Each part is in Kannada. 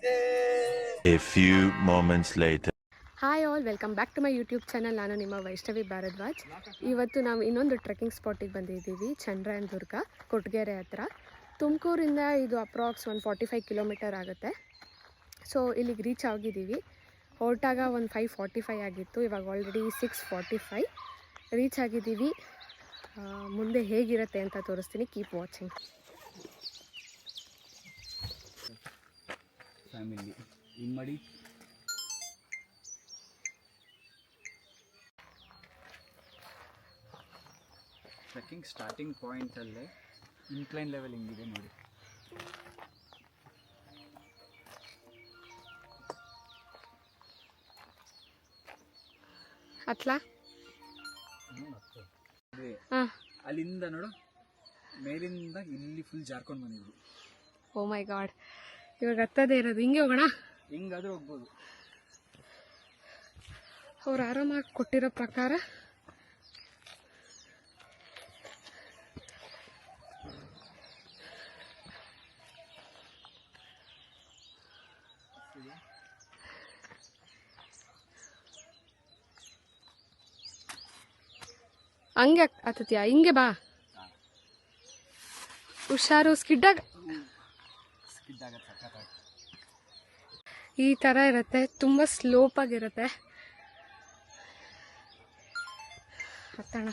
A few moments later. Hi all, welcome back to my YouTube channel. ನಾನು ನಿಮ್ಮ ವೈಷ್ಣವಿ ಭಾರದ್ವಾಜ್. ಇವತ್ತು ನಾವು ಇನ್ನೊಂದು ಟ್ರೆಕ್ಕಿಂಗ್ ಸ್ಪಾಟಿಗೆ ಬಂದಿದ್ದೀವಿ, ಚಂದ್ರಾಯನದುರ್ಗ, ಕೊಟ್ಗೆರೆ ಹತ್ರ. ತುಮಕೂರಿಂದ ಇದು ಅಪ್ರಾಕ್ಸ್ 145 ಕಿಲೋಮೀಟರ್ ಆಗುತ್ತೆ. ಸೊ ಇಲ್ಲಿಗೆ ರೀಚ್ ಆಗಿದ್ದೀವಿ. ಹೊರಟಾಗ ಒಂದು 5:45 ಆಗಿತ್ತು, ಇವಾಗ ಆಲ್ರೆಡಿ 6:45 ರೀಚ್ ಆಗಿದ್ದೀವಿ. ಮುಂದೆ ಹೇಗಿರುತ್ತೆ ಅಂತ ತೋರಿಸ್ತೀನಿ, ಕೀಪ್ ವಾಚಿಂಗ್. ಫ್ಯಾಮಿಲಿ ಇಮ್ಮಡಿ ಟ್ರೆಕ್ಕಿಂಗ್ ಸ್ಟಾರ್ಟಿಂಗ್ ಪಾಯಿಂಟಲ್ಲೇ ಇನ್ಕ್ಲೈನ್ ಲೆವೆಲ್ ಹಿಂಗಿದೆ ನೋಡಿ. ಹತ್ಲಾ ಅಲ್ಲಿಂದ ನೋಡು, ಮೇಲಿಂದ ಇಲ್ಲಿ ಫುಲ್ ಜಾರ್ಕೊಂಡು ಬಂದಿದ್ರು. ಓ ಮೈ ಗಾಡ್, ಇವಾಗ ಹತ್ತದೇ ಇರೋದು. ಹಿಂಗೆ ಹೋಗೋಣ, ಹಿಂಗಾದ್ರೂ ಹೋಗ್ಬೋದು. ಅವ್ರು ಆರಾಮಾಗಿ ಕೊಟ್ಟಿರೋ ಪ್ರಕಾರ ಹಂಗೆ ಹತ್ತತ್ಯಾ. ಹಿಂಗೆ ಬಾ, ಹುಷಾರು. ಸ್ಕಿಡ್ಡಾಗ ಈ ಥರ ಇರುತ್ತೆ, ತುಂಬ ಸ್ಲೋಪ್ ಆಗಿರುತ್ತೆ. ಹತ್ತೋಣ.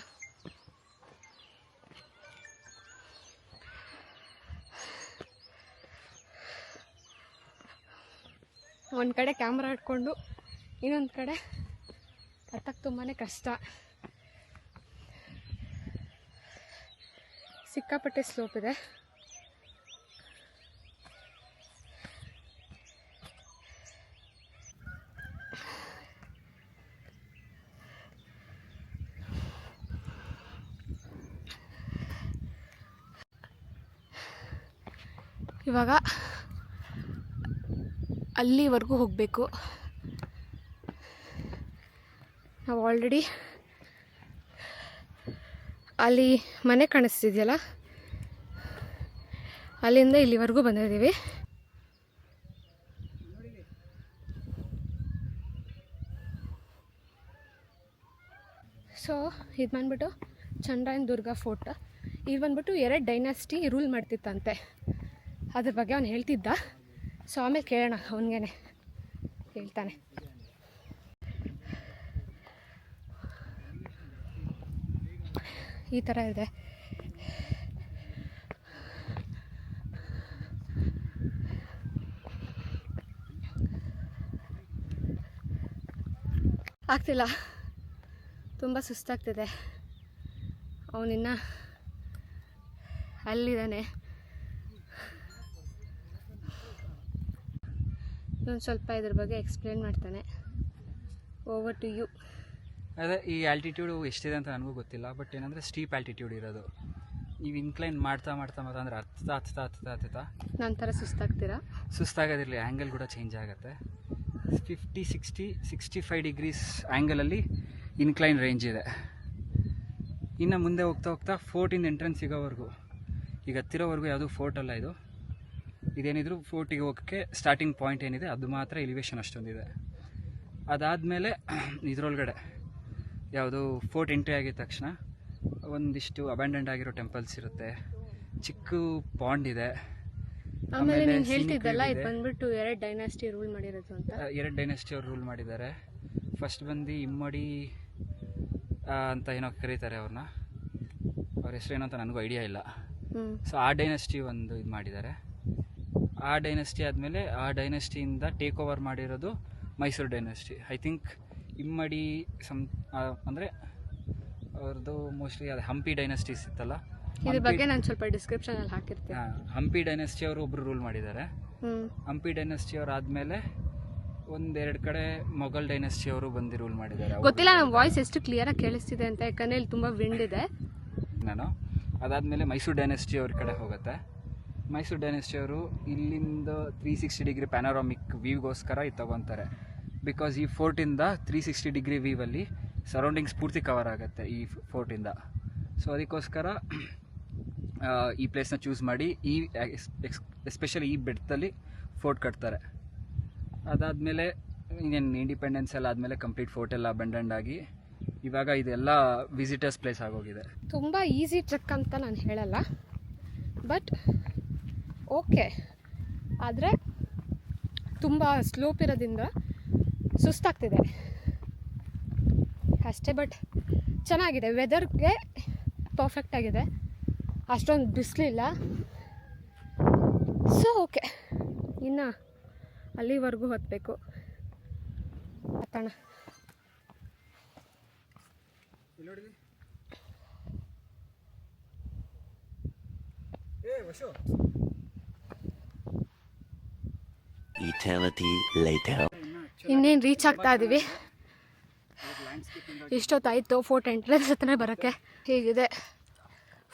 ಒಂದು ಕಡೆ ಕ್ಯಾಮ್ರಾ ಇಟ್ಕೊಂಡು ಇನ್ನೊಂದು ಕಡೆ ಹತ್ತಕ್ಕೆ ತುಂಬಾ ಕಷ್ಟ. ಸಿಕ್ಕಾಪಟ್ಟೆ ಸ್ಲೋಪ್ ಇದೆ. ಇವಾಗ ಅಲ್ಲಿವರೆಗೂ ಹೋಗಬೇಕು. ನಾವು ಆಲ್ರೆಡಿ ಅಲ್ಲಿ ಮನೆ ಕಾಣಿಸ್ತಿದೆಯಲ್ಲ, ಅಲ್ಲಿಂದ ಇಲ್ಲಿವರೆಗೂ ಬಂದಿದ್ದೀವಿ. ಸೊ ಇದು ಬಂದ್ಬಿಟ್ಟು ಚಂದ್ರಾಯನದುರ್ಗ ಫೋರ್ಟ್. ಇದು ಬಂದ್ಬಿಟ್ಟು 2 ಡೈನಾಸ್ಟಿ ರೂಲ್ ಮಾಡ್ತಿತ್ತಂತೆ. ಅದ್ರ ಬಗ್ಗೆ ಅವ್ನು ಹೇಳ್ತಿದ್ದ. ಸೊ ಆಮೇಲೆ ಕೇಳೋಣ, ಅವನಿಗೇನೆ ಹೇಳ್ತಾನೆ. ಈ ಥರ ಇದೆ. ಆಗ್ತಿಲ್ಲ, ತುಂಬ ಸುಸ್ತಾಗ್ತಿದೆ. ಅವನಿನ್ನ ಅಲ್ಲಿದ್ದಾನೆ. ಇನ್ನೊಂದು ಸ್ವಲ್ಪ ಇದ್ರ ಬಗ್ಗೆ ಎಕ್ಸ್ಪ್ಲೇನ್ ಮಾಡ್ತಾನೆ. Over to you. ಅದೇ ಈ ಆಲ್ಟಿಟ್ಯೂಡು ಎಷ್ಟಿದೆ ಅಂತ ನನಗೂ ಗೊತ್ತಿಲ್ಲ, ಬಟ್ ಏನಂದರೆ ಸ್ಟೀಪ್ ಆಲ್ಟಿಟ್ಯೂಡ್ ಇರೋದು. ನೀವು ಇನ್ಕ್ಲೈನ್ ಮಾಡ್ತಾ ಮಾಡ್ತಾ ಮಾಡ್ತಾ ಅಂದರೆ ಹತ್ತಾ ನಂತರ ಸುಸ್ತಾಗೋದಿರಲಿ, ಆ್ಯಂಗಲ್ ಕೂಡ ಚೇಂಜ್ ಆಗುತ್ತೆ. 50, 60, 65 ಡಿಗ್ರೀಸ್ ಆ್ಯಂಗಲಲ್ಲಿ ಇನ್ಕ್ಲೈನ್ ರೇಂಜ್ ಇದೆ. ಇನ್ನು ಮುಂದೆ ಹೋಗ್ತಾ ಹೋಗ್ತಾ ಫೋರ್ಟಿಂದ ಎಂಟ್ರೆನ್ಸ್ ಸಿಗೋವರೆಗೂ, ಈಗ ಹತ್ತಿರೋವರೆಗೂ ಯಾವುದೂ ಫೋರ್ಟ್ ಅಲ್ಲ ಇದು. ಇದೇನಿದ್ರು ಫೋರ್ಟಿಗೆ ಹೋಗೋಕ್ಕೆ ಸ್ಟಾರ್ಟಿಂಗ್ ಪಾಯಿಂಟ್ ಏನಿದೆ ಅದು ಮಾತ್ರ ಎಲಿವೇಶನ್ ಅಷ್ಟೊಂದಿದೆ. ಅದಾದಮೇಲೆ ಇದರೊಳಗಡೆ ಯಾವುದು ಫೋರ್ಟ್ ಎಂಟ್ರಿ ಆಗಿದ ತಕ್ಷಣ ಒಂದಿಷ್ಟು ಅಬ್ಯಾಂಡನ್ಡ್ ಆಗಿರೋ ಟೆಂಪಲ್ಸ್ ಇರುತ್ತೆ, ಚಿಕ್ಕ ಪಾಂಡ್ ಇದೆ. ಆಮೇಲೆ ನೀನು ಹೇಳ್ತಿದ್ದಲ್ಲ, ಇದು ಬಂದ್ಬಿಟ್ಟು 2 ಡೈನಾಸ್ಟಿ ರೂಲ್ ಮಾಡಿರೋದು ಅಂತ. 2 ಡೈನಾಸ್ಟಿ ಅವ್ರು ರೂಲ್ ಮಾಡಿದ್ದಾರೆ. ಫಸ್ಟ್ ಬಂದು ಇಮ್ಮಡಿ ಅಂತ ಏನೋ ಕರೀತಾರೆ ಅವ್ರನ್ನ, ಅವ್ರ ಹೆಸರೇನೋ ಅಂತ ನನಗೂ ಐಡಿಯಾ ಇಲ್ಲ. ಸೊ ಆ ಡೈನಾಸ್ಟಿ ಒಂದು ಇದು ಮಾಡಿದ್ದಾರೆ. ಆ ಡೈನಾಸ್ಟಿ ಆದಮೇಲೆ ಆ ಡೈನಾಸ್ಟಿಯಿಂದ ಟೇಕ್ ಓವರ್ ಮಾಡಿರೋದು ಮೈಸೂರು ಡೈನಾಸ್ಟಿ. ಐ ಥಿಂಕ್ ಇಮ್ಮಡಿ ಅಂದರೆ ಅವ್ರದ್ದು ಮೋಸ್ಟ್ಲಿ ಅದು ಹಂಪಿ ಡೈನಾಸ್ಟೀಸ್ ಇತ್ತಲ್ಲ, ಇದ್ರ ಬಗ್ಗೆ ನಾನು ಸ್ವಲ್ಪ ಡಿಸ್ಕ್ರಿಪ್ಷನಲ್ಲಿ ಹಾಕಿರ್ತೀನಿ. ಹಂಪಿ ಡೈನಾಸ್ಟಿ ಅವರು ಒಬ್ಬರು ರೂಲ್ ಮಾಡಿದ್ದಾರೆ. ಹಂಪಿ ಡೈನಾಸ್ಟಿ ಅವ್ರು ಆದಮೇಲೆ 1-2 ಕಡೆ ಮೊಘಲ್ ಡೈನಾಸ್ಟಿ ಅವರು ಬಂದು ರೂಲ್ ಮಾಡಿದ್ದಾರೆ. ಗೊತ್ತಿಲ್ಲ ನಮ್ಮ ವಾಯ್ಸ್ ಎಷ್ಟು ಕ್ಲಿಯರಾಗಿ ಕೇಳಿಸ್ತಿದೆ ಅಂತ, ಯಾಕಂದರೆ ಇಲ್ಲಿ ತುಂಬ ವಿಂಡ್ ಇದೆ. ಅದಾದಮೇಲೆ ಮೈಸೂರು ಡೈನಾಸ್ಟಿ ಅವ್ರ ಕಡೆ ಹೋಗುತ್ತೆ. ಮೈಸೂರು ಡೈನಾಸ್ಟಿ ಅವರು ಇಲ್ಲಿಂದ 360 ಡಿಗ್ರಿ ಪ್ಯಾನೋರಾಮಿಕ್ ವ್ಯೂಗೋಸ್ಕರ ಇದು ತೊಗೊತಾರೆ. ಬಿಕಾಸ್ ಈ ಫೋರ್ಟಿಂದ 360 ಡಿಗ್ರಿ ವ್ಯೂವಲ್ಲಿ ಸರೌಂಡಿಂಗ್ಸ್ ಪೂರ್ತಿ ಕವರ್ ಆಗುತ್ತೆ ಈ ಫೋರ್ಟಿಂದ. ಸೊ ಅದಕ್ಕೋಸ್ಕರ ಈ ಪ್ಲೇಸ್ನ ಚೂಸ್ ಮಾಡಿ ಈ ಎಸ್ಪೆಷಲಿ ಈ ಬೆಟ್ಟದಲ್ಲಿ ಫೋರ್ಟ್ ಕಟ್ತಾರೆ. ಅದಾದಮೇಲೆ ಇನ್ನೇನು ಇಂಡಿಪೆಂಡೆನ್ಸ್ ಎಲ್ಲ ಆದಮೇಲೆ ಕಂಪ್ಲೀಟ್ ಫೋರ್ಟ್ ಎಲ್ಲ ಅಬಂಡನ್ಡ್ ಆಗಿ ಇವಾಗ ಇದೆಲ್ಲ ವಿಸಿಟರ್ಸ್ ಪ್ಲೇಸ್ ಆಗೋಗಿದೆ. ತುಂಬ ಈಸಿ ಟ್ರೆಕ್ ಅಂತ ನಾನು ಹೇಳಲ್ಲ, ಬಟ್ ಓಕೆ, ಆದರೆ ತುಂಬ ಸ್ಲೋಪ್ ಇರೋದ್ರಿಂದ ಸುಸ್ತಾಗ್ತಿದೆ ಅಷ್ಟೇ. ಬಟ್ ಚೆನ್ನಾಗಿದೆ, ವೆದರ್ಗೆ ಪರ್ಫೆಕ್ಟ್ ಆಗಿದೆ, ಅಷ್ಟೊಂದು ಬಿಸಿಲಿಲ್ಲ. ಸೊ ಓಕೆ, ಇನ್ನು ಅಲ್ಲಿವರೆಗೂ ಹತ್ತಬೇಕು. ಹತ್ತೋಣ. Eternity later. ಇನ್ನೇನು ರೀಚ್ ಆಗ್ತಾ ಇದ್ದೀವಿ. ಇಷ್ಟೊತ್ತಾಯಿತು ಫೋರ್ಟ್ ಎಂಟ್ರೆನ್ಸ್ ಹತ್ರನೇ ಬರೋಕ್ಕೆ. ಹೀಗಿದೆ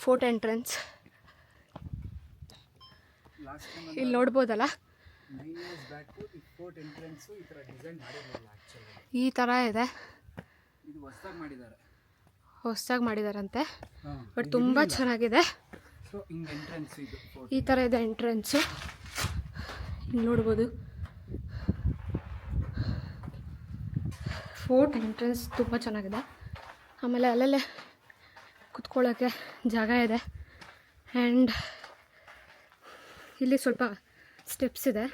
ಫೋರ್ಟ್ ಎಂಟ್ರೆನ್ಸ್, ಇಲ್ಲಿ ನೋಡ್ಬೋದಲ್ಲ, ಈ ಥರ ಇದೆ. ಹೊಸದಾಗಿ ಮಾಡಿದಾರಂತೆ, ಬಟ್ ತುಂಬ ಚೆನ್ನಾಗಿದೆ. ಈ ಥರ ಇದೆ ಎಂಟ್ರೆನ್ಸು, ನೋಡ್ಬೋದು. ಫೋರ್ಟ್ ಎಂಟ್ರೆನ್ಸ್ ತುಂಬ ಚೆನ್ನಾಗಿದೆ. ಆಮೇಲೆ ಅಲ್ಲಲ್ಲೇ ಕುತ್ಕೊಳ್ಳೋಕ್ಕೆ ಜಾಗ ಇದೆ. ಆ್ಯಂಡ್ ಇಲ್ಲಿ ಸ್ವಲ್ಪ ಸ್ಟೆಪ್ಸ್ ಇದೆ.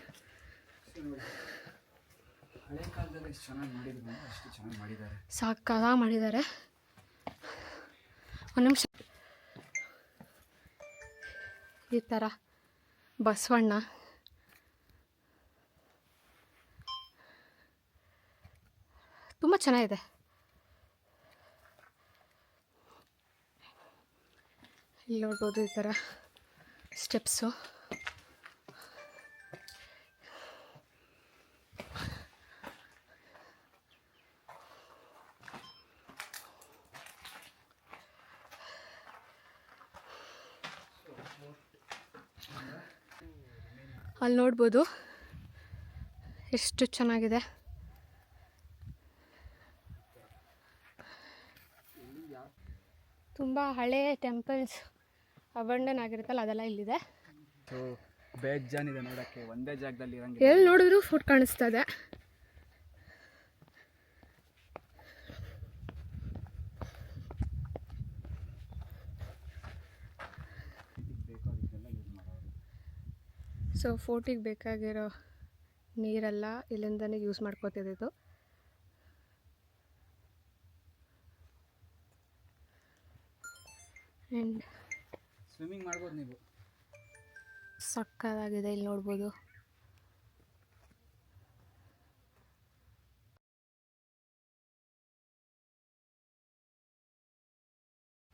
ಸಾಕಾಗಿ ಮಾಡಿದ್ದಾರೆ. ಒಂದು ನಿಮಿಷ. ಈ ಥರ ಬಸವಣ್ಣ, ತುಂಬ ಚೆನ್ನಾಗಿದೆ. ಇಲ್ಲಿ ನೋಡ್ಬೋದು ಈ ಥರ ಸ್ಟೆಪ್ಸು. ಅಲ್ಲಿ ನೋಡ್ಬೋದು ಎಷ್ಟು ಚೆನ್ನಾಗಿದೆ. ತುಂಬ ಹಳೆಯ ಟೆಂಪಲ್ಸ್ ಅಬಂಡನ್ ಆಗಿರುತ್ತಲ್ಲ, ಅದೆಲ್ಲ ಇಲ್ಲಿದೆ. ಬೇಜಾನಿದೆ ನೋಡೋಕ್ಕೆ, ಒಂದೇ ಜಾಗದಲ್ಲಿ ಎಲ್ಲಿ ನೋಡಿದ್ರು ಫುಡ್ ಕಾಣಿಸ್ತಾ ಇದೆ. ಸೊ ಫೋರ್ಟಿಗೆ ಬೇಕಾಗಿರೋ ನೀರೆಲ್ಲ ಇಲ್ಲಿಂದನೇ ಯೂಸ್ ಮಾಡ್ಕೋತಿದ್ದು. ಆ್ಯಂಡ್ ಸ್ವಿಮ್ಮಿಂಗ್ ಮಾಡ್ಬೋದು ನೀವು. ಸಕ್ಕತ್ತಾಗಿದೆ, ಇಲ್ಲಿ ನೋಡ್ಬೋದು.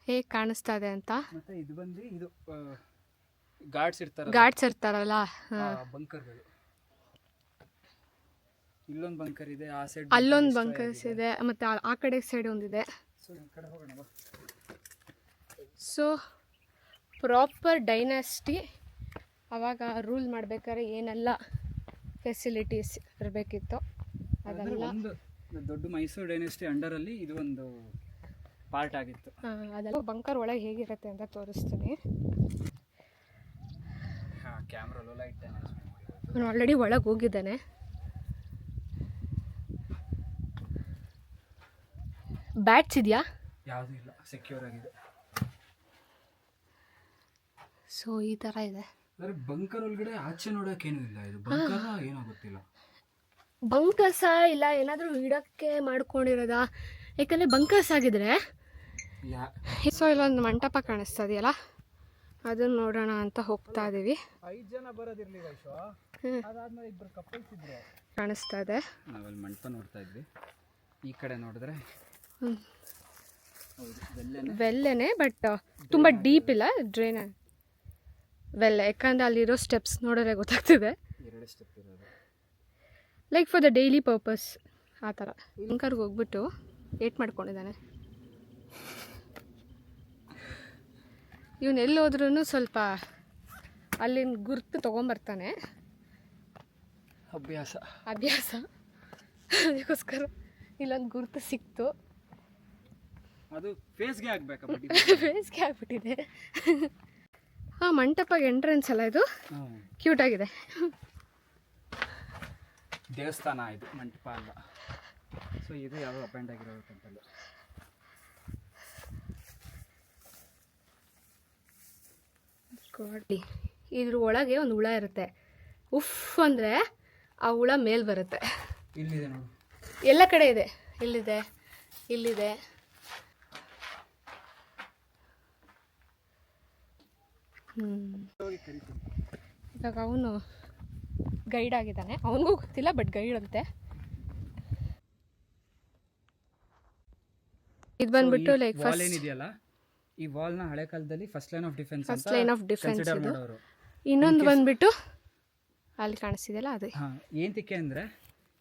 ಹೇಗೆ ಕಾಣಿಸ್ತಾ ಇದೆ ಅಂತ. ಮತ್ತೆ ಇದು ಬಂದು ಇದು ಗಾರ್ಡ್ಸ್ ಇರ್ತಾರಲ್ಲ, ಬಂಕರ್ಗಳು. ಇಲ್ಲೊಂದು ಬಂಕರ್ ಇದೆ, ಆ ಸೈಡ್ ಅಲ್ಲೊಂದು ಬಂಕರ್ಸ್ ಇದೆ, ಮತ್ತು ಆ ಕಡೆ ಸೈಡ್ ಒಂದಿದೆ. ಸೊ ಪ್ರಾಪರ್ ಡೈನಾಸ್ಟಿ ಆವಾಗ ರೂಲ್ ಮಾಡ್ಬೇಕಾದ್ರೆ ಏನೆಲ್ಲ ಫೆಸಿಲಿಟೀಸ್ ಇರಬೇಕಿತ್ತು ಅದೆಲ್ಲ. ಒಂದು ದೊಡ್ಡ ಮೈಸೂರು ಡೈನಾಸ್ಟಿ ಅಂಡರಲ್ಲಿ ಇದು ಒಂದು ಪಾರ್ಟ್ ಆಗಿತ್ತು. ಅದೆಲ್ಲ ಬಂಕರ್ ಒಳಗೆ ಹೇಗಿರುತ್ತೆ ಅಂತ ತೋರಿಸ್ತೀನಿ. ನಾನು ಆಲ್ರೆಡಿ ಒಳಗೆ ಹೋಗಿದ್ದೇನೆ. ಬ್ಯಾಟ್ಸ್ ಇದೆಯಾ? ಯಾವುದೂ ಇಲ್ಲ, ಸೆಕ್ಯೂರ್ ಆಗಿದೆ. ಸೊ ಈ ಥರ ಇದೆ. ಬಂಕರ್ ಒಳಗಡೆ ಆಚೆ ನೋಡೋಕ್ಕೇನೂ ಇಲ್ಲ. ಇದು ಬಂಕರ್ ಏನೋ ಗೊತ್ತಿಲ್ಲ. ಬಂಕರ್ಸ ಇಲ್ಲ ಏನಾದರೂ ಇಡಕ್ಕೆ ಮಾಡ್ಕೊಂಡಿರೋದಾ? ಯಾಕಂದರೆ ಬಂಕರ್ಸ್ ಆಗಿದ್ರೆ. ಸೊ ಇಲ್ಲೊಂದು ಮಂಟಪ ಕಾಣಿಸ್ತಾ ಇದೆಯಲ್ಲ, ಅದನ್ನ ನೋಡೋಣ ಅಂತ ಹೋಗ್ತಾ ಇದೀವಿ. 5 ಜನ ಬರೋದಿರ್ಲಿ ವೈಶು, ಅದಾದ್ಮೇಲೆ ಇಬ್ಬರು ಕಪಲ್ಸ್ ಇದ್ರು ಕಾಣಿಸ್ತಾ ಇದೆ. ನಾವಲ್ಲಿ ಮಂಟಪ ನೋಡ್ತಾ ಇದ್ವಿ. ಈ ಕಡೆ ನೋಡಿದ್ರೆ ವೆಲ್ಲೇನೆ, ಬಟ್ ತುಂಬ ಡೀಪ್ ಇಲ್ಲ, ಡ್ರೈನ್ ವೆಲ್. ಯಾಕಂದರೆ ಅಲ್ಲಿರೋ ಸ್ಟೆಪ್ಸ್ ನೋಡಿದ್ರೆ ಗೊತ್ತಾಗ್ತಿದೆ, 2 ಸ್ಟೆಪ್ ಇರೋದು, like for the daily purpose ಆ ಥರ. ಬಂಕರ್ಗೆ ಹೋಗ್ಬಿಟ್ಟು ಏಟ್ ಮಾಡ್ಕೊಂಡಿದ್ದಾನೆ ಇವನು. ಎಲ್ಲಿ ಹೋದ್ರೂ ಸ್ವಲ್ಪ ಅಲ್ಲಿನ ಗುರ್ತು ತೊಗೊಂಬರ್ತಾನೆ. ಅಭ್ಯಾಸ ಅದಕ್ಕೋಸ್ಕರ ಇಲ್ಲೊಂದು ಗುರ್ತು ಸಿಕ್ತು. ಅದು ಫೇಸ್ಗೆ ಆಗ್ಬಿಟ್ಟಿದೆ. ಮಂಟಪಗೆ ಎಂಟ್ರೆನ್ಸ್ ಅಲ್ಲ ಇದು, ಕ್ಯೂಟ್ ಆಗಿದೆ. ದೇವಸ್ಥಾನ, ಇದು ಮಂಟಪ ಅಲ್ಲ. ಸೊ ಇದು ಯಾವುದೋ ಅಪೆಂಡ್ ಆಗಿರೋ ಟೆಂಪಲ್. ಇದ್ರ ಒಳಗೆ ಒಂದು ಹುಳ ಇರುತ್ತೆ. ಉಫ್ ಅಂದರೆ ಆ ಹುಳ ಮೇಲ್ ಬರುತ್ತೆ. ಇಲ್ಲಿದೆ ನೋಡಿ, ಎಲ್ಲ ಕಡೆ ಇದೆ. ಇಲ್ಲಿದೆ, ಇಲ್ಲಿದೆ. ಇವಾಗ ಅವನು ಗೈಡ್ ಆಗಿದ್ದಾನೆ, ಅವನಿಗೂ ಗೊತ್ತಿಲ್ಲ, ಬಟ್ ಗೈಡ್ ಅಂತೆ. ಇದು ಬಂದ್ಬಿಟ್ಟು ಲೈಕ್ ವಾಲ್ ಏನಿದೆಯಲ್ಲ, ಈ ವಾಲ್ನ ಹಳೆ ಕಾಲದಲ್ಲಿ first line of defence first line of defence ಮಾಡೋರು. ಇನ್ನೊಂದು ಬಂದ್ಬಿಟ್ಟು ಅಲ್ಲಿ ಕಾಣಿಸ್ತಿದೆಯಲ್ಲ ಅದು. ಏನಕ್ಕೆ ಅಂದರೆ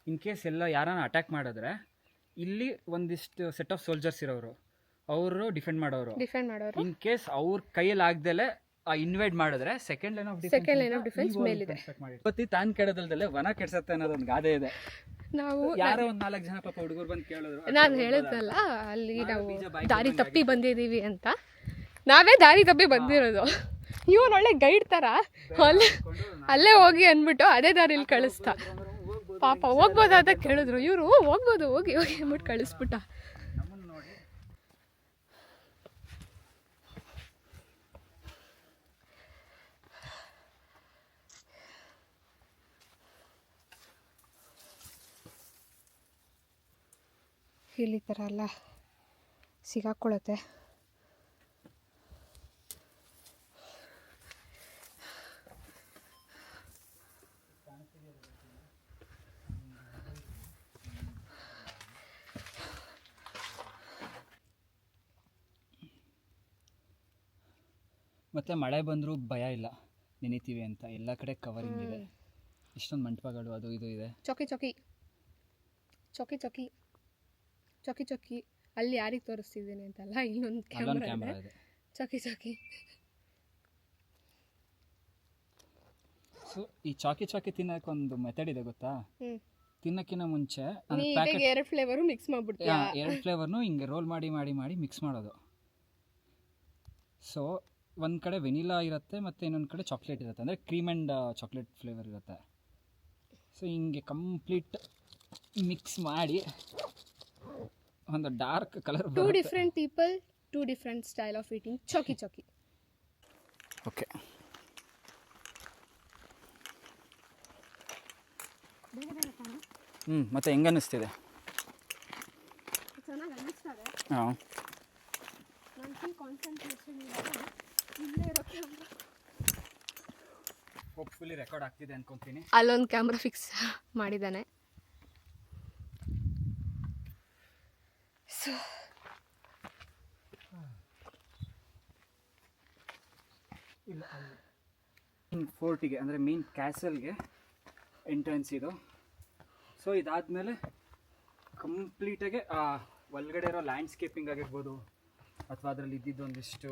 ಇನ್ ಕೇಸ್ ಎಲ್ಲ ಯಾರನ್ನ ಅಟ್ಯಾಕ್ ಮಾಡಿದ್ರೆ ಇಲ್ಲಿ ಒಂದಿಷ್ಟು ಸೆಟ್ ಆಫ್ ಸೋಲ್ಜರ್ಸ್ ಇರೋರು, ಅವರು ಡಿಫೆಂಡ್ ಮಾಡೋರು. ಇನ್ ಕೇಸ್ ಅವ್ರ ಕೈಯಲ್ಲಿ ಆಗ್ದಲೆ ಇನ್ವೈಡ್ ಮಾಡಿದ್ರೆ ಸೆಕೆಂಡ್ ಲೈನ್ ಆಫ್ ಡಿಫೆನ್ಸ್ ಮೇಲಿದೆ. ಇವತ್ತಿ ತಾನ್ ಕೆಡದಲ್ದಲ್ಲೇ ವನ ಕೆಡ್ಸತ್ತೆ ಅನ್ನೋದೊಂದು ಗಾದೆ ಇದೆ. ನಾವು ಯಾರೋ ಒಂದು 4 ಜನ ಪಾಪ ಹುಡುಗರು ಬಂದು ಕೇಳಿದ್ರು, ನಾನು ಹೇಳಿದ್ನಲ್ಲ ಅಲ್ಲಿ ನಾವು ದಾರಿ ತಪ್ಪಿ ಬಂದಿದ್ದೀವಿ ಅಂತ. ನಾವೇ ದಾರಿ ತಪ್ಪಿ ಬಂದಿರೋದು. ಇವನು ಒಳ್ಳೆ ಗೈಡ್ ಥರ ಅಲ್ಲೇ ಹೋಗಿ ಅಂದ್ಬಿಟ್ಟು ಅದೇ ದಾರಿಲಿ ಕಳಿಸ್ತಾ. ಪಾಪ ಹೋಗ್ಬೋದಾದ ಕೇಳಿದ್ರು, ಇವರು ಹೋಗ್ಬೋದು ಹೋಗಿ ಹೋಗಿ ಅಂದ್ಬಿಟ್ಟು ಕಳಿಸ್ಬಿಟ್ಟ. ಇಲ್ಲಿ ಥರ ಎಲ್ಲ ಸಿಗಾಕೊಳ್ಳುತ್ತೆ. ಮತ್ತು ಮಳೆ ಬಂದರೂ ಭಯ ಇಲ್ಲ, ನೆನಿತೀವಿ ಅಂತ. ಎಲ್ಲ ಕಡೆ ಕವರಿಂಗ್ ಇದೆ. ಇಷ್ಟೊಂದು ಮಂಟಪಗಳು ಅದು ಇದು ಇದೆ. ಚೌಕಿ ಚೌಕಿ ಚೌಕಿ ಚೌಕಿ ಚೌಕಿ ಚೌಕಿ ಅಲ್ಲಿ ಯಾರಿಗೆ ತೋರಿಸ್ತಿದ್ದೀನಿ ಅಂತಲ್ಲ, ಇಲ್ಲೊಂದು ಕ್ಯಾಮ್ರಾ ಇದೆ. ಚೌಕಿ ಚೌಕಿ. ಸೊ ಈ ಚಾಕಿ ಚಾಕಿ ತಿನ್ನೋಕೆ ಒಂದು ಮೆಥಡ್ ಇದೆ ಗೊತ್ತಾ? ತಿನ್ನೋಕ್ಕಿಂತ ಮುಂಚೆ 2 ಫ್ಲೇವರು ಮಿಕ್ಸ್ ಮಾಡ್ಬಿಡ್ತೀವಿ. 2 ಫ್ಲೇವರ್ನು ಹಿಂಗೆ ರೋಲ್ ಮಾಡಿ ಮಾಡಿ ಮಾಡಿ ಮಿಕ್ಸ್ ಮಾಡೋದು. ಸೊ ಒಂದು ಕಡೆ ವೆನಿಲಾ ಇರುತ್ತೆ ಮತ್ತು ಇನ್ನೊಂದು ಕಡೆ ಚಾಕ್ಲೇಟ್ ಇರುತ್ತೆ, ಅಂದರೆ ಕ್ರೀಮ್ ಆ್ಯಂಡ್ ಚಾಕ್ಲೇಟ್ ಫ್ಲೇವರ್ ಇರುತ್ತೆ. ಸೊ ಹಿಂಗೆ ಕಂಪ್ಲೀಟ್ ಮಿಕ್ಸ್ ಮಾಡಿ ಒಂದು dark colour. 2 different people, 2 different style of eating ಚೌಕಿ ಚೌಕಿ. ಓಕೆ, ಮತ್ತೆ ಹೆಂಗೆ ಅನ್ನಿಸ್ತಿದೆ? ಚೆನ್ನಾಗಿ ಅನ್ನಿಸ್ತಾರೆ. ಹಾಂ, ನನ್ನ ಕಾನ್ಸಂಟ್ರೇಷನ್ ಇಲ್ಲೇ ಇರೋ ಕ್ಯಾಮ್ರಾ. ಹೋಪ್ಫುಲಿ ರೆಕಾರ್ಡ್ ಆಗ್ತಿದೆ ಅನ್ಕೊಂತೀನಿ. ಅಲ್ಲೊಂದು ಕ್ಯಾಮ್ರಾ ಫಿಕ್ಸ್ ಮಾಡಿದ್ದಾನೆ. ಸೊ ಫೋರ್ಟಿಗೆ ಅಂದರೆ ಮೇನ್ ಕ್ಯಾಸಲ್ಗೆ ಎಂಟ್ರೆನ್ಸ್ ಇದು. ಸೊ ಇದಾದಮೇಲೆ ಕಂಪ್ಲೀಟಾಗಿ ಒಳಗಡೆ ಇರೋ ಲ್ಯಾಂಡ್ಸ್ಕೇಪಿಂಗ್ ಆಗಿರ್ಬೋದು ಅಥವಾ ಅದರಲ್ಲಿ ಇದ್ದಿದ್ದು ಒಂದಿಷ್ಟು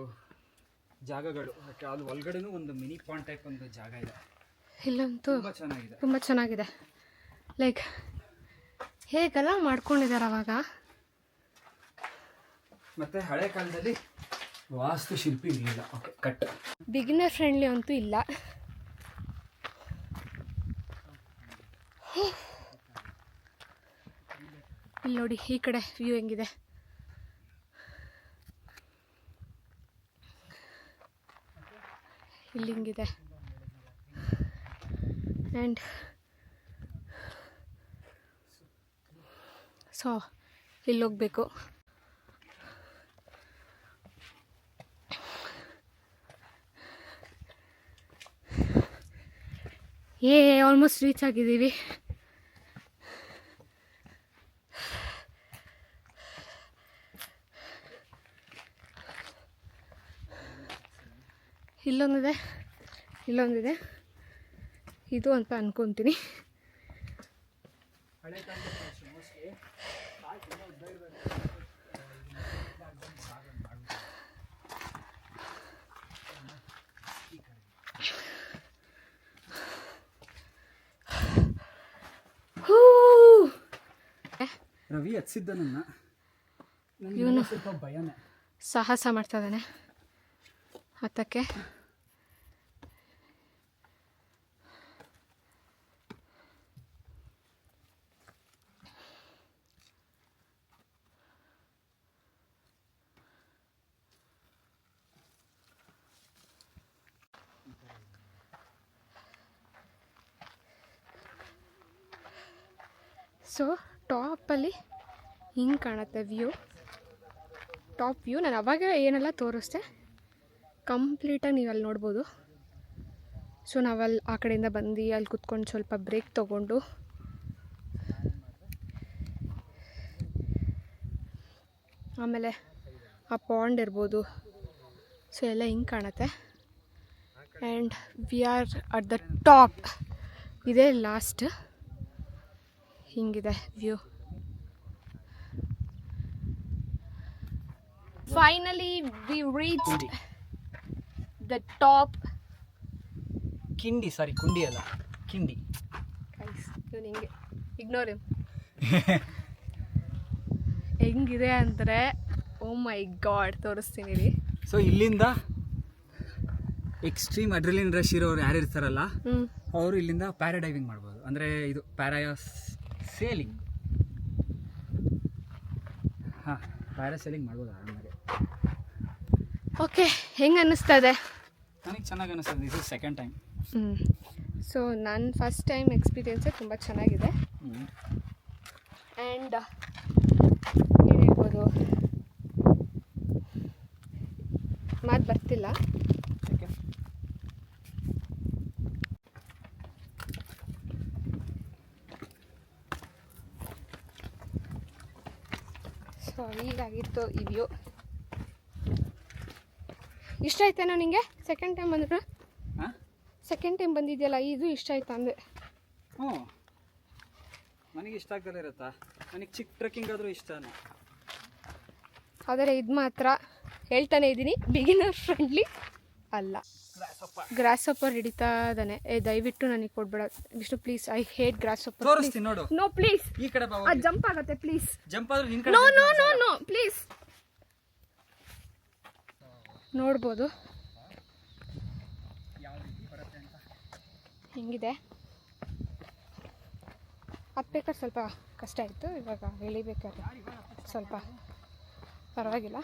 ಜಾಗಗಳು, ಅದು ಒಳಗಡೆನೂ ಒಂದು ಮಿನಿ ಪಾಂಡ್ ಟೈಪ್ ಒಂದು ಜಾಗ ಇದೆ. ಇಲ್ಲಂತೂ ತುಂಬ ಚೆನ್ನಾಗಿದೆ. ಲೈಕ್ ಹೇಗೆಲ್ಲ ಮಾಡ್ಕೊಂಡಿದ್ದಾರೆ ಅವಾಗ. ಮತ್ತು ಹಳೆ ಕಾಲದಲ್ಲಿ ವಾಸ್ತುಶಿಲ್ಪಿ ಇರಲಿಲ್ಲ. Okay, cut. ಬಿಗಿನರ್ ಫ್ರೆಂಡ್ಲಿ ಅಂತೂ ಇಲ್ಲ. ಇಲ್ಲಿ ನೋಡಿ, ಈ ಕಡೆ ವ್ಯೂ ಹೆಂಗಿದೆ. ಇಲ್ಲಿ ಹಿಂಗಿದೆ. ಆ್ಯಂಡ್ ಸೊ ಇಲ್ಲಿ ಹೋಗಬೇಕು. ಆಲ್ಮೋಸ್ಟ್ ರೀಚ್ ಆಗಿದ್ದೀವಿ. ಇಲ್ಲೊಂದಿದೆ ಇದು ಅಂತ ಅನ್ಕೊತೀನಿ. ರವಿ ಹಚ್ಚಿದ್ದ ಇವನು ಸ್ವಲ್ಪ ಭಯನೇ, ಸಾಹಸ ಮಾಡ್ತಾ ಇದ್ದಾನೆ ಹತ್ತಕ್ಕೆ. ಸೊ ಟಾಪಲ್ಲಿ ಹಿಂಗೆ ಕಾಣುತ್ತೆ ವ್ಯೂ, ಟಾಪ್ ವ್ಯೂ. ನಾನು ಅವಾಗ ಏನೆಲ್ಲ ತೋರಿಸ್ದೆ ಕಂಪ್ಲೀಟಾಗಿ ನೀವು ಅಲ್ಲಿ ನೋಡ್ಬೋದು. ಸೊ ನಾವಲ್ಲಿ ಆ ಕಡೆಯಿಂದ ಬಂದು ಅಲ್ಲಿ ಕುತ್ಕೊಂಡು ಸ್ವಲ್ಪ ಬ್ರೇಕ್ ತೊಗೊಂಡು ಆಮೇಲೆ ಆ ಪಾಂಡ್ ಇರ್ಬೋದು. ಸೊ ಎಲ್ಲ ಹಿಂಗೆ ಕಾಣುತ್ತೆ. And we are at the top. ಇದೇ ಲಾಸ್ಟ್. ಹಿಂಗಿದೆ view. Finally we reached the top. ಕಿಂಡಿ, ಸಾರಿ ಕುಂಡಿ ಅಲ್ಲ, ಕಿಂಡಿ. ಇವನು ಹಿಂಗೆ ಇಗ್ನೋರ್ ಹಿಮ್. ಹೆಂಗಿದೆ ಅಂದರೆ ಓ ಮೈ ಗಾಡ್, ತೋರಿಸ್ತೀನಿ ರೀ. ಸೊ ಇಲ್ಲಿಂದ ಎಕ್ಸ್ಟ್ರೀಮ್ ಅಡ್ರಿಲಿನ್ ರಶ್ ಇರೋರು ಯಾರು ಇರ್ತಾರಲ್ಲ ಅವರು ಇಲ್ಲಿಂದ ಪ್ಯಾರಾಡೈವಿಂಗ್ ಮಾಡ್ಬೋದು. ಅಂದರೆ ಇದು ಸೇಲಿಂಗ್. ಹಾಂ, ಪ್ಯಾರಾಸೇಲಿಂಗ್ ಮಾಡ್ಬೋದು ಆರಾಮಾಗಿ. ಓಕೆ, ಹೆಂಗೆ ಅನ್ನಿಸ್ತದೆ? ನನಗೆ ಚೆನ್ನಾಗಿ ಅನ್ನಿಸ್ತದೆ. This is second time. So ನನ್ನ ಫಸ್ಟ್ ಟೈಮ್ ಎಕ್ಸ್ಪೀರಿಯೆನ್ಸೇ ತುಂಬ ಚೆನ್ನಾಗಿದೆ. ಆ್ಯಂಡ್ ಏನು ಹೇಳ್ಬೋದು, ಮಾತು ಬರ್ತಿಲ್ಲ. ಸೊ ಹೀಗಾಗಿತ್ತು ಈ ವ್ಯೂ. ಇಷ್ಟ ಆಯ್ತೇನೋ ನಿಂಗೆ? ಸೆಕೆಂಡ್ ಟೈಮ್ ಬಂದ್ರು? ಸೆಕೆಂಡ್ ಟೈಮ್ ಬಂದಿದೆಯಲ್ಲ, ಇದು ಇಷ್ಟ ಆಯ್ತು ಅಂದೆ. ಹ್ಞೂ, ನನಗೆ ಇಷ್ಟ ಆಗ್ದಲೇ ಇರುತ್ತಾ? ನನಗೆ ಚಿಕ್ಕ ಟ್ರೆಕ್ಕಿಂಗ್ ಆದರೂ ಇಷ್ಟನೇ. ಆದರೆ ಇದು ಮಾತ್ರ ಹೇಳ್ತಾನೆ ಇದ್ದೀನಿ, ಬಿಗಿನರ್ ಫ್ರೆಂಡ್ಲಿ ಅಲ್ಲ. ಗ್ರಾಸ್ ಸಪ್ಪರ್ ಹಿಡಿತಾ ಇದ್ದಾನೆ. ದಯವಿಟ್ಟು ನನಗೆ ಕೊಡ್ಬೇಡ Vishnu, please. I hate grasshopper. ತೋರಿಸ್ತೀನಿ ನೋಡು. ನೋ ಪ್ಲೀಸ್, ಈ ಕಡೆ ಬಾ. ಅದು ಜಂಪ್ ಆಗುತ್ತೆ ಪ್ಲೀಸ್. ಜಂಪ್ ಆದ್ರೆ ನಿನ್ನ ಕಡೆ. No no no no please. ನೋಡ್ಬೋದು ಹೆಂಗಿದೆ. ಹತ್ಬೇಕಾದ್ರೆ ಸ್ವಲ್ಪ ಕಷ್ಟ ಆಯಿತು, ಇವಾಗ ಇಳಿಬೇಕಾದ್ರೆ ಸ್ವಲ್ಪ ಪರವಾಗಿಲ್ಲ.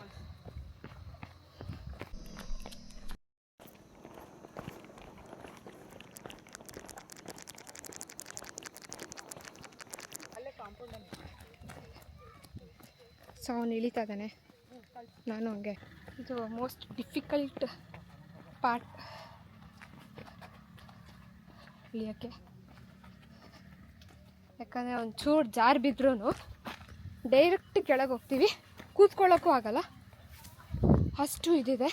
ಸೊ ಅವನು ಇಳಿತಾ ಇದ್ದಾನೆ, ನಾನು ಹಂಗೆ. ಇದು ಮೋಸ್ಟ್ ಡಿಫಿಕಲ್ಟ್ ಪಾರ್ಟ್ ಇಳಿಯೋಕ್ಕೆ. ಯಾಕಂದರೆ ಒಂಚೂರು ಜಾರು ಬಿದ್ರೂ ಡೈರೆಕ್ಟ್ ಕೆಳಗೆ ಹೋಗ್ತೀವಿ, ಕೂತ್ಕೊಳ್ಳೋಕ್ಕೂ ಆಗಲ್ಲ, ಅಷ್ಟು ಇದಿದೆ.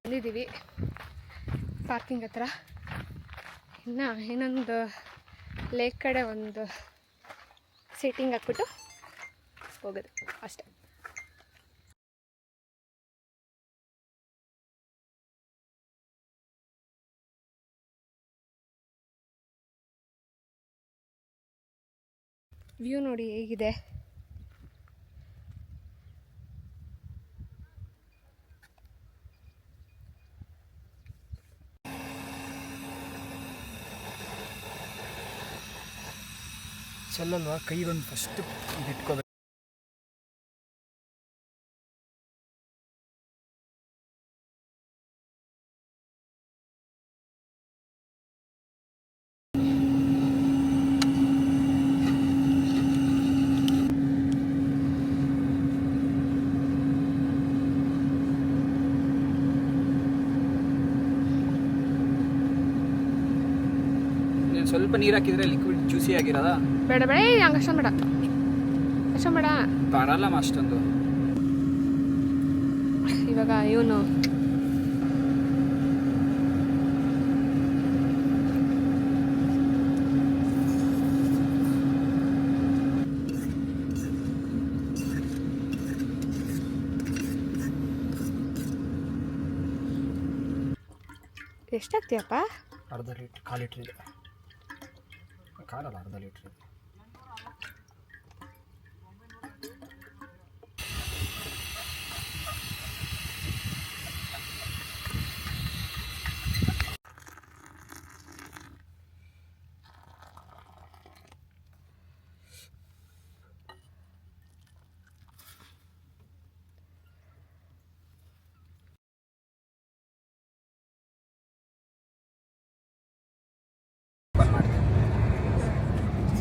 ಬಂದಿದ್ದೀವಿ ಪಾರ್ಕಿಂಗ್ ಹತ್ರ. ಇನ್ನು ಇನ್ನೊಂದು ಲೇಕ್ ಕಡೆ ಒಂದು ಸೀಟಿಂಗ್ ಹಾಕ್ಬಿಟ್ಟು ಹೋಗೋದು ಅಷ್ಟೆ. ವ್ಯೂ ನೋಡಿ ಹೇಗಿದೆ. ಚೆಲ್ಲಲ್ವಾ? ಕೈಗೊಂದು ಫಸ್ಟ್ ಇಟ್ಕೋಬೇಕು. ಸ್ವಲ್ಪ ನೀರು ಹಾಕಿದ್ರೆ ಲಿಕ್ವಿಡ್ ಜ್ಯೂಸಿ ಆಗಿರೋದ? ಬೇಡ ಬೇಡ, ಹಂಗೆ ಅಷ್ಟೊಂದು ಬೇಡ, ಅಷ್ಟೊಂದು ಬೇಡ, ಬರಲ್ಲಮ್ಮ ಅಷ್ಟೊಂದು. ಇವಾಗ ಇವನು ಎಷ್ಟಾಗ್ತೀಯಪ್ಪ? ಅರ್ಧ ಲೀಟ್ರ್, 1/4 ಲೀಟ್ರ್ ಇದೆ. ಕಾಲಲ್ಲ, ಅರ್ಧ ಲೀಟ್ರ್.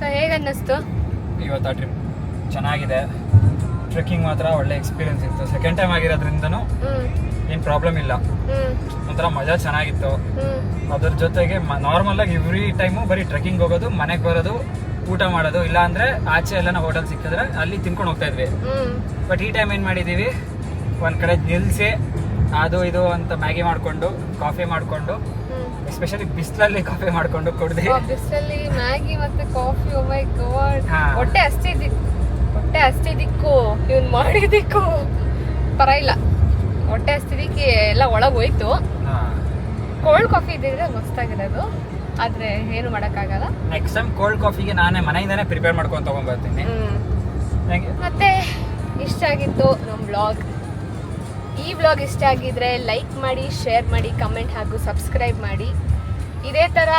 ಸೊ ಹೇಗೆ ಅನ್ನಿಸ್ತು? ಇವತ್ತು ಆ ಟ್ರಿಪ್ ಚೆನ್ನಾಗಿದೆ. ಟ್ರೆಕ್ಕಿಂಗ್ ಮಾತ್ರ ಒಳ್ಳೆ ಎಕ್ಸ್ಪೀರಿಯನ್ಸ್ ಇತ್ತು. ಸೆಕೆಂಡ್ ಟೈಮ್ ಆಗಿರೋದ್ರಿಂದನೂ ಏನು ಪ್ರಾಬ್ಲಮ್ ಇಲ್ಲ. ಒಂಥರ ಮಜಾ ಚೆನ್ನಾಗಿತ್ತು. ಅದ್ರ ಜೊತೆಗೆ ನಾರ್ಮಲ್ ಆಗಿ ಎವ್ರಿ ಟೈಮು ಬರೀ ಟ್ರೆಕ್ಕಿಂಗ್ ಹೋಗೋದು, ಮನೆಗೆ ಬರೋದು, ಊಟ ಮಾಡೋದು, ಇಲ್ಲ ಅಂದ್ರೆ ಆಚೆ ಎಲ್ಲ ನಾವು ಹೋಟೆಲ್ ಸಿಕ್ಕಿದ್ರೆ ಅಲ್ಲಿ ತಿನ್ಕೊಂಡು ಹೋಗ್ತಾ ಇದ್ವಿ. ಬಟ್ ಈ ಟೈಮ್ ಏನು ಮಾಡಿದ್ದೀವಿ, ಒಂದ್ ಕಡೆ ನಿಲ್ಸಿ ಅದು ಇದು ಅಂತ ಮ್ಯಾಗಿ ಮಾಡ್ಕೊಂಡು, ಕಾಫಿ ಮಾಡ್ಕೊಂಡು, ಎಸ್ಪೆಷಲಿ ಬಿಸಿಲಲ್ಲಿ ಕಾಫಿ ಮಾಡ್ಕೊಂಡು ಕುಡ್ದು. ಬಿಸಿಲಲ್ಲಿ ಮ್ಯಾಗಿ ಮತ್ತೆ ಕಾಫಿ, ಓ ಮೈ ಗಾಡ್, ಹೊಟ್ಟೆ ಹಸ್ತಿದಿಕ್ಕು ಇವ್ನು ಮಾಡಿದಿಕ್ಕು ಪರವಾಗಿಲ್ಲ. ಹೊಟ್ಟೆ ಹಸ್ತಿದಿಕ್ಕೆ ಎಲ್ಲ ಒಳಗೆ ಹೋಯ್ತು. ಕೋಲ್ಡ್ ಕಾಫಿ ಇದ್ದಿದ್ರೆ ಮಸ್ತಾಗಿರೋದು, ಆದ್ರೆ ಏನು ಮಾಡೋಕ್ಕಾಗಲ್ಲ. ನೆಕ್ಸ್ಟ್ ಟೈಮ್ ಕೋಲ್ಡ್ ಕಾಫಿಗೆ ನಾನೇ ಮನೆಯಿಂದಾನೇ ಪ್ರಿಪೇರ್ ಮಾಡ್ಕೊಂಡು ತಗೊಂಡ್ಬರ್ತೀನಿ. ಮತ್ತೆ ಇಷ್ಟ ಆಗಿತ್ತು ನಮ್ಮ ಬ್ಲಾಗ್. ಈ ಬ್ಲಾಗ್ ಇಷ್ಟ ಆಗಿದ್ರೆ ಲೈಕ್ ಮಾಡಿ, ಶೇರ್ ಮಾಡಿ, ಕಮೆಂಟ್ ಹಾಗೂ ಸಬ್ಸ್ಕ್ರೈಬ್ ಮಾಡಿ. ಇದೇ ಥರ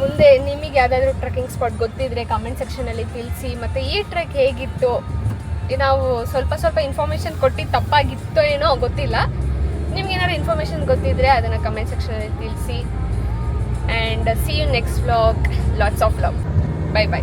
ಮುಂದೆ ನಿಮಗೆ ಯಾವುದಾದ್ರೂ ಟ್ರೆಕ್ಕಿಂಗ್ ಸ್ಪಾಟ್ ಗೊತ್ತಿದ್ರೆ ಕಮೆಂಟ್ ಸೆಕ್ಷನಲ್ಲಿ ತಿಳಿಸಿ. ಮತ್ತು ಈ ಟ್ರೆಕ್ ಹೇಗಿತ್ತು, ನಾವು ಸ್ವಲ್ಪ ಇನ್ಫಾರ್ಮೇಷನ್ ಕೊಟ್ಟಿದ್ದು ತಪ್ಪಾಗಿತ್ತೋ ಏನೋ ಗೊತ್ತಿಲ್ಲ. ನಿಮ್ಗೆ ಏನಾದ್ರು ಇನ್ಫಾರ್ಮೇಷನ್ ಗೊತ್ತಿದ್ರೆ ಅದನ್ನು ಕಮೆಂಟ್ ಸೆಕ್ಷನಲ್ಲಿ ತಿಳಿಸಿ. And see you next vlog. Lots of love. Bye by.